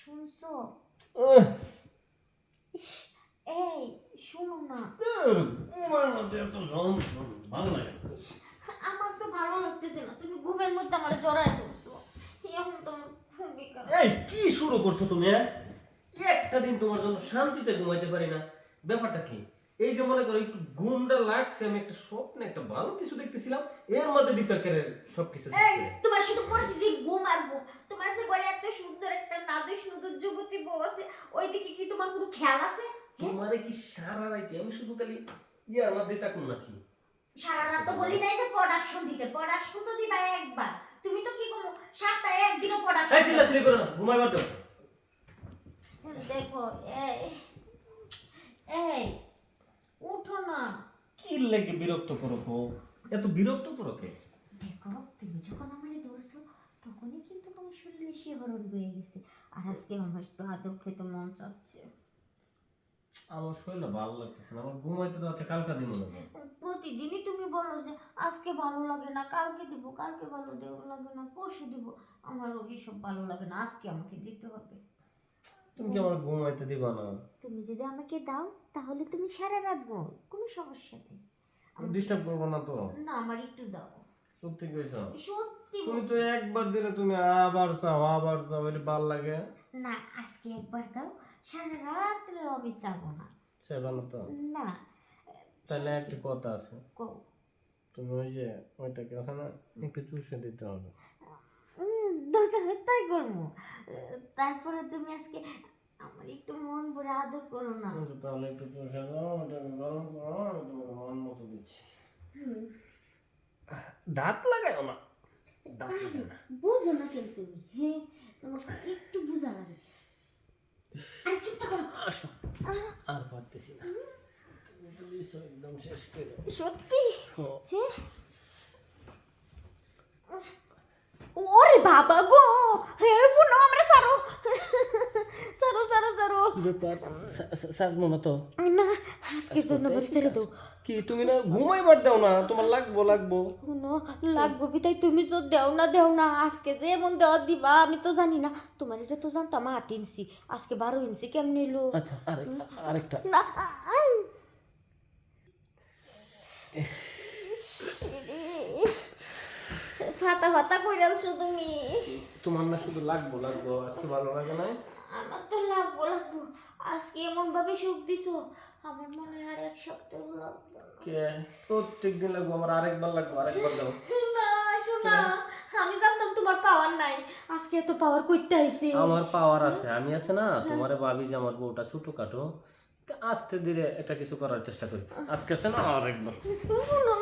শুনছো? উহ, এই শোনো না, ঘুমের মধ্যে এত ভালো লাগে না। আমার তো ভালো লাগতেছে না, তুমি ঘুমের মধ্যে আমার জড়ায় ধরছো। এখন তো আমার খুবই খারাপ। এই কি শুরু করছো তুমি? একটা দিন তোমার জন্য শান্তিতে ঘুমাইতে পারি না, ব্যাপারটা কি? এই যে মনে করো একটু ঘুমটা লাগছে, আমি একটা স্বপ্নে একটা ভালো কিছু দেখতেছিলাম, এর মধ্যে দিছে একেবারে সবকিছু শেষ এই করে। তোমার শুধু প্রতিদিন ঘুম আর ঘুম। তোমার যে ঘরে এত সুন্দর একটা নাদুস নুদুস যুবতী বউ আছে, ওই দিকে কি তোমার কোনো খেয়াল আছে? তোমারে কি সারা রাইতে আমি শুধু খালি ইয়ার মধ্যে থাকুন নাকি? সারা রাত তো বলি নাই যে প্রোডাকশন দিতে, প্রোডাকশন তো দিবা একবার। তুমি তো কি করো, সপ্তাহে একদিনও এই প্রোডাকশন। চিল্লাচিল্লি করো না, ঘুমাইবার দাও। দেখো, এই এই উঠো না। কি লেগে বিরক্ত করো গো? এত বিরক্ত করো কে? দেখো, তুমি যখন আমারে ধরছো তখনই কিন্তু আমার শরীরে শিহরণ বয়ে গেছে। আর আজকে আমার একটু আদর খেতে মন চাচ্ছে। আমার শরীরটা ভালো লাগতেছে না, আমার ঘুমাইতে তো আছে, কালকা দিন না। প্রতিদিনই তুমি বলো যে আজকে ভালো লাগে না, কালকে দিব, কালকে ভালো লাগে না, পরশু দিব। আমার ওইসব ভালো লাগে না, আজকে আমাকে দিতে হবে। তুমি কি আমার ঘুমাইতে দিবা না? তুমি যদি আমাকে দাও তাহলে তুমি সারা রাত ঘুমাও, কোনো সমস্যা নেই। ডিস্টার্ব করবো না তো? না, আমার একটু দাও। সত্যি কইছো? সত্যি তুমি তো বলছি। একবার দিলে তুমি আবার চাও, এটা ভাল লাগে। না, আজকে একবার দাও, সারা রাত্রে আমি চাবো না। সেবা না তো? না। তাহলে একটা কথা আছে, কও। তুমি ওই যে ওইটাকে আছে না, একটু চুষে দিতে হবে। দরকার হয় তাই করবো। তারপরে তুমি আজকে আমার একটু মন ভরে আদর করো না। তুমি তো তাহলে একটু চুষে দাও, ওটাকে গরম করো, আমি তোমাকে মন মতো দিচ্ছি। দাঁত লাগাও না, দাঁত লাগাও না। বুঝো না কেন তুমি? হ্যাঁ, তোমাকে একটু বোঝা লাগে। আরে চুপটা করো। আসো, আর পারতেছি না, তুমি তো দিছো একদম শেষ করে দাও। সত্যি? ও, হ্যাঁ। ওরে বাবা গো, হে বুনো আমরা সারো সারো সারো সারো। কি ব্যাপার? স্যার মনে তো না, আজকের জন্য বলে ছেড়ে দাও। কি তুমি না ঘুমাইবার দাও না? তোমার লাগবো। শুনো, লাগবো বিতাই তুমি তো দেও না আজকে যে এমন দেওয়া দিবা আমি তো জানি না। তোমার এটা তো জানতাম 8 ইঞ্চি, আজকে 12 ইঞ্চি কেমন এলো? আচ্ছা, আরেকটা। না, ফাতা ফাতা কইরামছো তুমি। তোমার না শুধু লাগবো, আজকে ভালো লাগে না? আমার তো লাগবো। আজকে এমন ভাবে সুখ দিছো, আমার মনে হয় আর 1 সপ্তাহ লাগবে না। কে? প্রত্যেক দিন লাগবো আমার, আরেকবার দাও। না শোনা, আমি জানতাম তোমার পাওয়ার নাই, আজকে এত পাওয়ার কইতে আইছি। আমার পাওয়ার আছে, আমি আছে না, তোমারে ভাবি যে আমার বউটা ছোটখাটো, তো আস্তে ধীরে এটা কিছু করার চেষ্টা করি। আজকে আছে না আরেকবার। শুনো